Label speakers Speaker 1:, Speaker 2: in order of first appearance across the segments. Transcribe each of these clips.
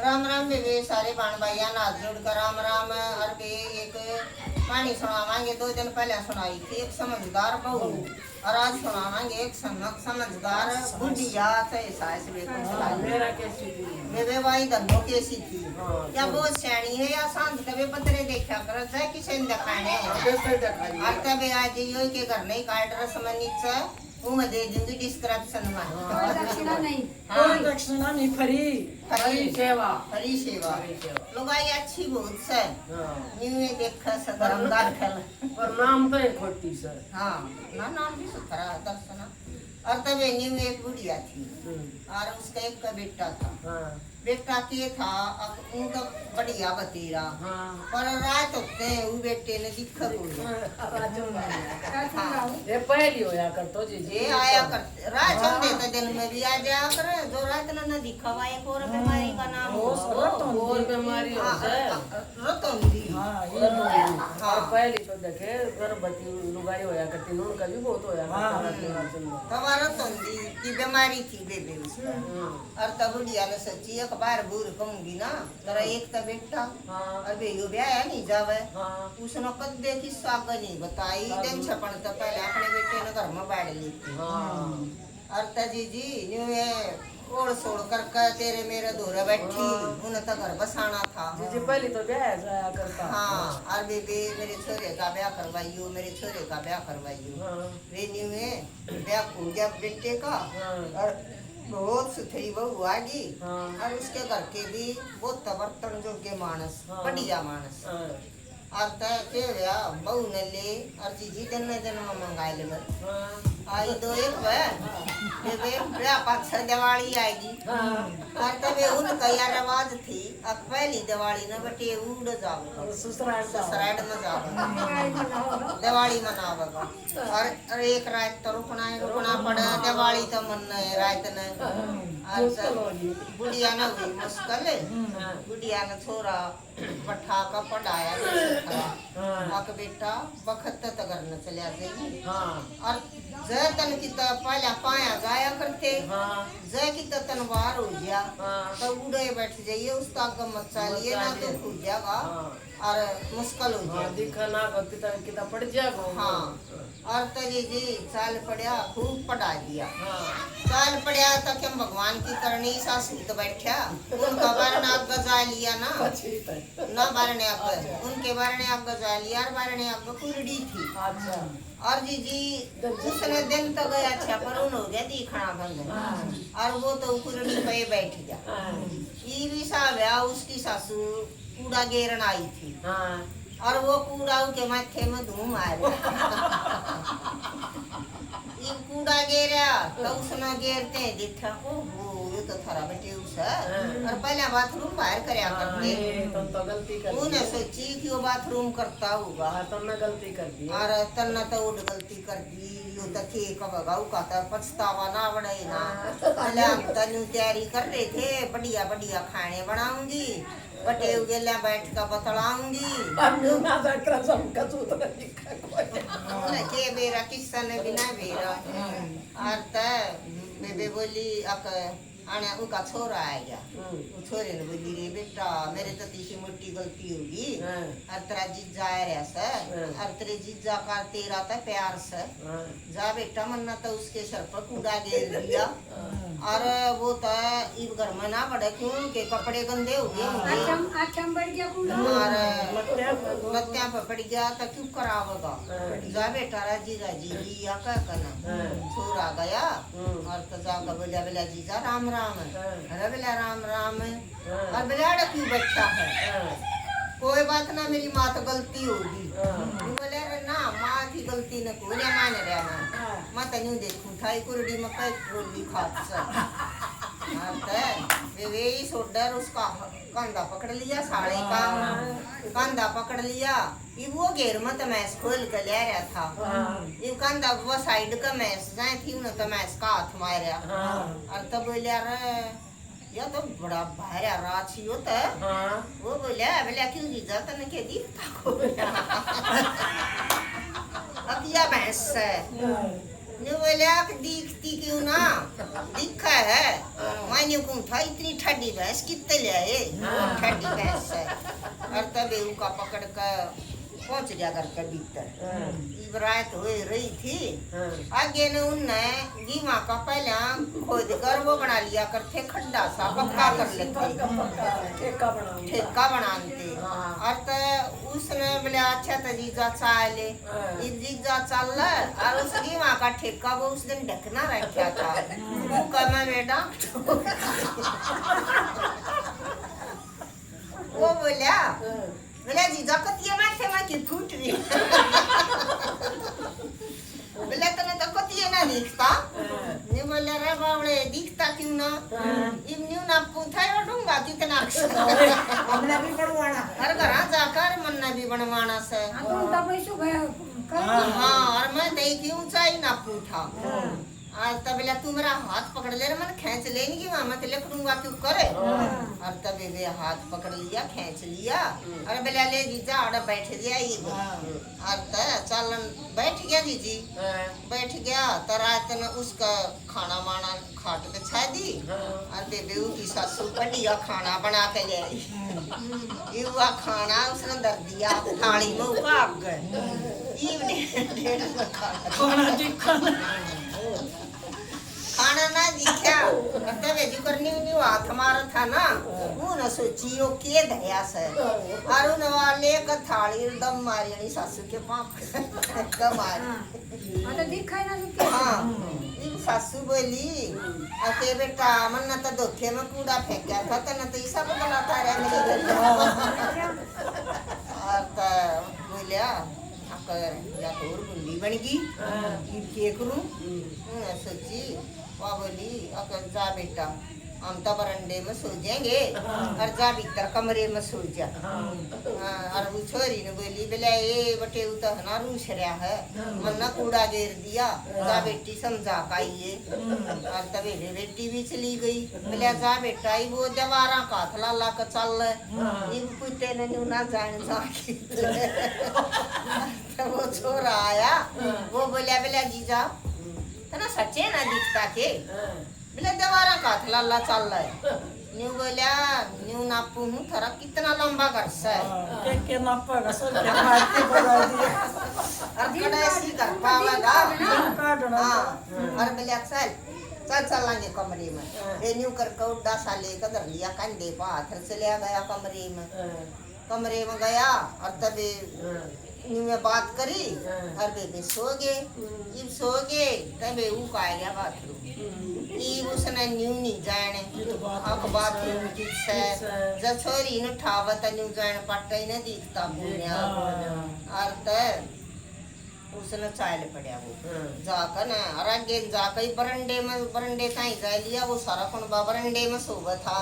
Speaker 1: राम राम बेबे सारे बाण भाइया नाथ जोड़ कर राम राम। और बे एक कहानी सुनावांगे। 2 दिन पहले सुनाई थी एक समझदार बहू, और आज सुनावांगे एक समझदार बुढ़िया। बेबे भाई धनो कैसी थी, या बहुत सयानी है या सांझ कभी पतरे देखा कर जाए किसे दिखाने। और तब आज यो के घर नहीं काट रस मनीचा वो मैं दे दूंगी डिस्क्रिप्शन में।
Speaker 2: कोई दक्षिणा नहीं,
Speaker 3: कोई दक्षिणा नहीं, फ्री सेवा।
Speaker 1: हरी सेवा लुगाई अच्छी बहुत से न्यू देखा सदरदार खेल
Speaker 3: पर नाम तो एक खोटी सर।
Speaker 1: हाँ ना नाम भी सुथरा दर्शना। और तब न्यू एक बुढ़िया थी और उसका एक का बेटा था। बेटा के था उनका बढ़िया बतेरा, पर रात होते वो बेटे ने दिखा
Speaker 3: ये पहली होया कर तो जी
Speaker 1: आया कर रात हम देते दिन में भी आ जाया कर। जो रात न दिखा हुआ एक और बीमारी का नाम
Speaker 3: और बीमारी हो जाए
Speaker 1: रतौंधी।
Speaker 3: और पहली तो देखे गर्भवती लुगाई होया करती नून का भी बहुत होया करता।
Speaker 1: तब रतौंधी की बीमारी थी बेबे उसका। और तब बुढ़िया ने सोची अखबार बूर कहूंगी ना तेरा एक तो बेटा और बेयो ब्याह नहीं जावे। उसने कदे की साग नहीं बताई दिन छपन तो पहले अपने बेटे ने घर में बैठ ली थी। और तजी जी न्यू है ओढ़ सोड़ कर तेरे मेरे दोरे बैठी उन्हें तो घर बसाना था।
Speaker 3: जी पहले तो ब्याह जाया करता।
Speaker 1: हाँ और बेबे मेरे छोरे का ब्याह करवाइयो, मेरे छोरे का ब्याह करवाइयो। वे न्यू है ब्याह हो गया बेटे का और बहुत सुथरी बहू आ गई। और उसके घर के भी बहुत बर्तन जोग्य मानस बढ़िया मानस। और के बहू ने ले और चीजी दिन में मंगाए ले आई दो एक ब्याह पाछा दिवाली आएगी। और तबे उनका यार रवाज थी अब पहली दिवाली न बटे उड़ जाओ ससुराल में जाओ दिवाली मनावेगा। और एक रात तो रुकना पड़ा दिवाली तो मन रात ने। बुढ़िया ने हुई मुश्किल, बुढ़िया ने छोरा पठा का पढ़ाया अक बेटा बखत तो घर न चलिया जाएगी। और जय तन की तो पहला पाया जाया करते जय की तो तन बाहर हो गया तो उड़े बैठ जाइए उसका गम मचा लिए ना तो खुल जाएगा और मुश्किल हो जाएगा
Speaker 3: दिखना किता पड़ जाएगा।
Speaker 1: हाँ और तो जी चाल पड़ा खूब पढ़ा दिया। चाल पड़ा तो क्या भगवान की करनी सा सूत बैठा उनका बारने आप गजा लिया ना बारने आप उनके बारने आप गजा लिया और बारने आप कुरडी थी। और जी दूसरे दिन तो गया अच्छा पर उन हो गया दिखना बंद और वो तो कुरडी पे बैठ गया। ये भी साहब उसकी सासू कूड़ा गेरन आई थी और वो कूड़ा के माथे में धूम आ ये कूड़ा गेरा तो उसने गेरते देखा ओहो ये तो थारा बेटे उस और पहले बाथरूम बाहर करया करते
Speaker 3: तो गलती कर
Speaker 1: उन्हें सोची कि वो बाथरूम करता होगा
Speaker 3: तुमने गलती कर दी
Speaker 1: और तन्ना तो उड़ गलती कर दी यो तो के कबगाऊ का तो पछतावा ना बड़े ना। पहले हम तनु तैयारी कर रहे थे बढ़िया बढ़िया खाने बनाऊंगी बटे उगेला बैठ कर बतलाऊंगी के बेरा किस्सा ने बिना बेरा। और बेबे बोली अक आने उनका छोरा आ गया वो छोरे ने बोली रे बेटा मेरे तो तीसरी मोटी गलती होगी और तेरा जीजा आ रहा सर और तेरे जीजा का तेरा था प्यार से जा बेटा मन्ना तो उसके सर पर कूड़ा गेर दिया और वो तो इस घर में ना पड़े क्यों के कपड़े गंदे हो गए और लत्तियां पर पड़ गया तो क्यों करावेगा जा बेटा राजी राजी लिया क्या करना छोरा गया और तो जाकर बोला बोला जीजा राम राम अरे बोला राम राम और बोला क्यों बच्चा है कोई बात ना मेरी माँ तो गलती होगी बोले अरे ना माँ की गलती न को मान रहा मैं तन्यू देखूं थाई कुरडी में कई रोली खात वे सोडर उसका कंधा पकड़ लिया साड़े का कंधा पकड़ लिया ये वो घेर में तो मैस खोल कर ले रहा था ये कंधा वो साइड का मैस जाए थी उन्हें तो मैस का हाथ मारा और तब बोले अरे या तो बड़ा भारा राची होता है वो बोला बोला क्यों जीजा तने के दिखता को अब या भैंस है ने बोला कि दिखती क्यों ना दिखा है मायने को था इतनी ठंडी भैंस कितने ले आए ठंडी भैंस है और तब का पकड़ कर पहुंच गया घर के भीतर इबरात हो रही थी आगे ने उनने गीमा का पहले खोद कर वो बना लिया करते खड्डा सा पक्का कर लेते ठेका बनाते और तो उसने बोले अच्छा तो जीजा चाले जीजा चल और उस गीमा का ठेका वो उस दिन ढकना रखा था वो कमा बेटा वो बोला बोले जीजा कतिया माथे में की फूट रही बोले तो कतिया ना दिखता ने बोले रे बावड़े दिखता क्यों ना इम न्यू ना पूछा और दूंगा कितना
Speaker 2: हमने भी बनवाना
Speaker 1: हर घर जाकर मन्ना भी बनवाना से
Speaker 2: हम तो पैसों गया
Speaker 1: हाँ और मैं देखी ऊंचाई ना पूछा आज तब बोला तू मेरा हाथ पकड़ ले मन खींच लेंगी कि मैं मत लकड़ूंगा क्यों करे और तब वे हाथ पकड़ लिया खींच लिया और बोला ले जीजा और बैठ गया ये और चलन बैठ गया जीजी बैठ गया तो रात ने उसका खाना माना खाट पे छा दी और बेबे की सासू बढ़िया खाना बना के ले आई ये हुआ खाना उसने दर दिया थाली में उका खाना ना दिखा तब जो करनी नहीं हाथ मारा था ना वो न सोची ओ के दया से और उन वाले का थाली दम मारी नहीं सासू के पाप का मारी
Speaker 2: तो दिखाई ना दिखे
Speaker 1: हाँ एक सासू बोली अके बेटा मन न तो धोखे में कूड़ा फेंका था तो न तो ऐसा बदला था रे मेरी और तो बोलिया या तो और बुंदी बन गई ये करूं सोची वह बोली अगर जा बेटा हम तो बरंडे में सो जाएंगे और जा भीतर कमरे में सो जा और वो छोरी ने बोली बोले ये बटे तो ना रूस रहा है मन ना कूड़ा गिर दिया जा बेटी समझा पाइए और तब बेटी भी चली गई बोले जा बेटा वो दवारा का थला ला कर चल ये पुते ने ना जान जाके तो वो छोरा आया वो बोला बोला जीजा तो ना सच्चे ना दिखता के बोले दवारा का थला ला चल रहा है न्यू बोला न्यू नापू हूँ थरा कितना लंबा घर से
Speaker 4: के नापा सर के मारते बना दिया
Speaker 1: और कड़ा ऐसी कर पावेगा हाँ और बोले चल चल चलांगे कमरे में ये न्यू कर कौड़ा साले का धर लिया कंधे पर हाथ से ले गया कमरे में गया और तभी न्यू में बात करी और बेबे सो गए तबे वो का गया बाथरूम ई उसने न्यू नहीं जाने अब बाथरूम से जब छोरी ने ठावत न्यू जाने पट्टा ही न दिखता बुनिया और त उसने चाल पड़ा वो जाकर ना और आगे जाकर बरंडे ताई जा लिया वो सारा कौन बरंडे में सोवा था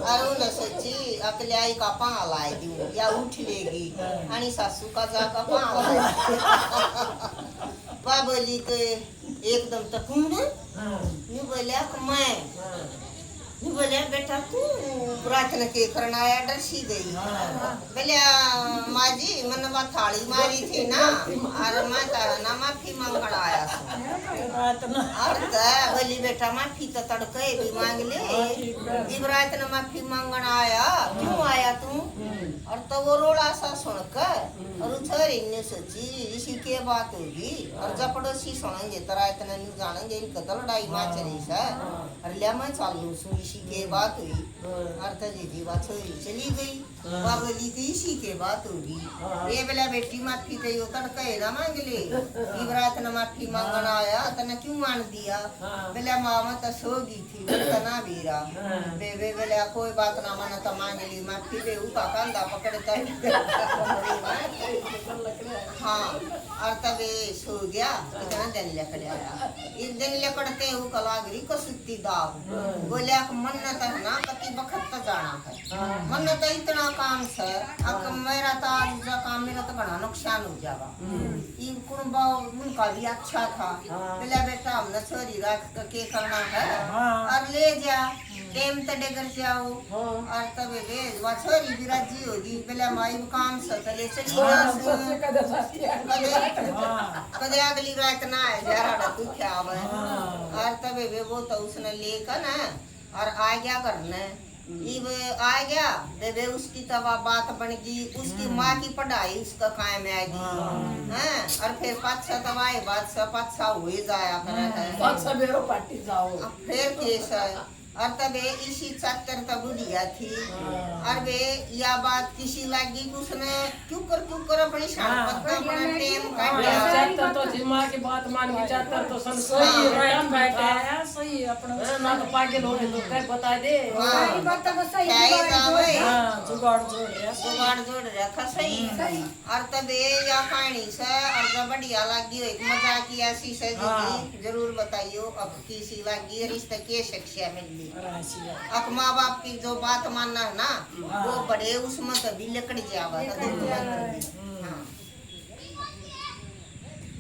Speaker 1: और उन्हें सोची अकले आई का पाँ लाई दी या उठ लेगी आणि सासू का जाकर पाँ लाई वह बोली तो एकदम तकून नहीं बोलिया मैं बोले बेटा तू प्रार्थना के करना आया डरसी गई बोले माँ जी मन बात थाली मारी थी ना और मैं तारा ना माफी मांगना आया और बोली बेटा माफी तो तड़के भी मांग ले इबरात ने माफी मांगना आया क्यों आया तू और तो वो रोड़ा सा सुनकर और उछरी ने सोची इसी के बात होगी और जब पड़ोसी सुनेंगे तरा इतना नहीं जानेंगे इनका तो लड़ाई माँ चली सा और लिया मैं चालू सु इसी के बात हुई और तो जी बात चली गई वह बोली थी इसी के बात होगी ये बोला बेटी माफी तो यो तड़के ना मांग ले इबरात ने माफी मांगना आया तने क्यों मान दिया बोला मामा तो सोगी थी वो ना बीरा बेबे बोला कोई बात ना माना तो मांग ली माफी बे ऊका कंधा पकड़ता हाँ और तब सो गया कितना दिन लेकर आया इस दिन लेकड़ते वो कलागरी को सुत्ती दाव बोले मन तो ना कति बखत तो जाना है मन तो इतना काम से अब मेरा तो आज काम मेरा तो बड़ा नुकसान हो जाएगा इन कुंबा उनका भी अच्छा था बोले बेटा हमने छोरी रख के करना है और ले जा टेम तड़े कर जाओ और तब वे वाछोरी बिराजी होगी पहले माई काम से तले चली
Speaker 3: सबसे कदे साथी है
Speaker 1: कदे अगली रात ना है जरा तू क्या आवे और तब वे वो तो उसने लेकर ना और आ गया करने इब आ गया दे उसकी तवा बात बन गई उसकी माँ की पढ़ाई उसका कायम आएगी हैं और फिर पाछा तवाए बात से पाछा हुए जाया करे है
Speaker 3: पाछा बेरो पार्टी जाओ
Speaker 1: फिर केस है और तबे इसी चक्कर तब बुढ़िया थी और वे या बात किसी लगी उसने क्यों कर अपनी शांत अपना टेम काट लिया
Speaker 3: चाहता तो जिमा की बात मान के चाहता तो
Speaker 4: सही है हम बैठे हैं सही है अपना
Speaker 3: ना तो पागल हो तो क्या बता दे
Speaker 2: सारी बात तो सही
Speaker 1: क्या ही जावे
Speaker 4: हाँ जुगाड़ जोड़
Speaker 1: रखा सही और तबे या पानी से और जब बढ़िया लगी हो एक मजा की ऐसी से जरूर बताइयो अब किसी लगी रिश्ते के शिक्षा मिली अब माँ बाप की जो बात मानना है ना वो बड़े उसमें कभी लकड़ जावा था